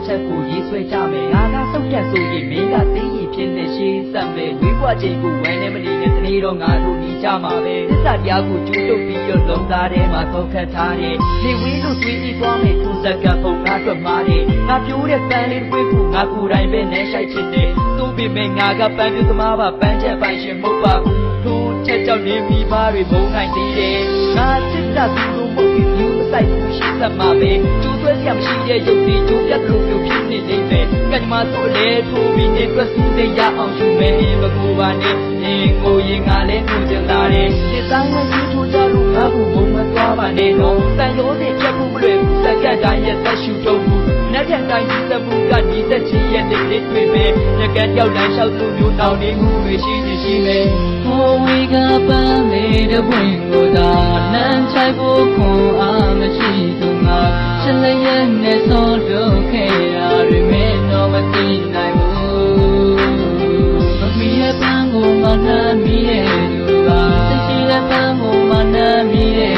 ချက်ကိုရေးဆွဲကြမယ်ငါကစောက်တက်ဆိုရင်မင်းကသိရင်ဖြစ်နေရှင်းစက်မယ်ဝေးဘွားချိန်ကိုဝမ်းနေမနေနဲ့တနေ့တော့ငါတို့ညီကြမှာပဲသစ္စာတရားကိုကျူးတုပ်ပြီးတော့လုံသားထဲမှာသောက်ခတ်ထားတယ်နေဝေးလို့သွေးပြီးသွားမယ်ခုစက်ကပုံငါအတွက်မှားတယ်ငါပြိုးတဲ့ပန်းလေးတွေးဖို့ငါကိုယ်တိုင်ပဲနဲ့ရှိုက်ချင်တယ်သူ့ပေမဲ့ငါကပန်းပြသမားပါပန်းချက်ပိုင်ရှင်မဟုတ်ပါဘူးထိုးချက်ကြောင့်နေမိပါတွေမုန်းနိုင်သေးတယ်ငါစစ်တပ်သူတို့မဟုတ်ဘူးမျိုးမဆိုင်ဘူးရှိသမှာပဲကျိုးသွဲစရာမရှိတဲ့ရုပ်တွေကျိုးပြတ်လို့မျိုးဖြစ်နေနေပဲကညမဆိုလေထိုးပြီးနေတွက်စုတဲ့ရအောင်ယူမယ်မကူပါနဲ့နေကိုရင်ငါလည်းထိုးချင်တာတယ်ဒီဆိုင်ဝဲကြီးထိုးကြလို့ငါ့ကိုမုံမသွားပါနဲ့တော့တန်ရိုးတွေပြတ်ဖို့မလွယ်ဘူးစက်ကတိုင်းရဲ့သက်ရှူတော့ဘူးနဲ့တဲ့တိုင်းဒီသက်မှုကဒီသက်ချင်းရဲ့တိတ်လေးတွေပဲငကန်းကြောက်လမ်းလျှောက်သူမျိုးတောင်းနေမှုတွေရှိနေရှိမယ်ဟိုဝေကပန်းလေးတဲ့ဝင်ကိုသာနန်းချိုက်ဖို့ခွန်အားမရှိသူငါချက်လည်းရဲ့နဲ့သောတော့ခဲ့ရတွေမဲတော့မသိနိုင်ဘူးမမီရဲ့ပန်းကိုမနာမီရဲ့သူကသိရှိတဲ့ပန်းကိုမနာမီရဲ့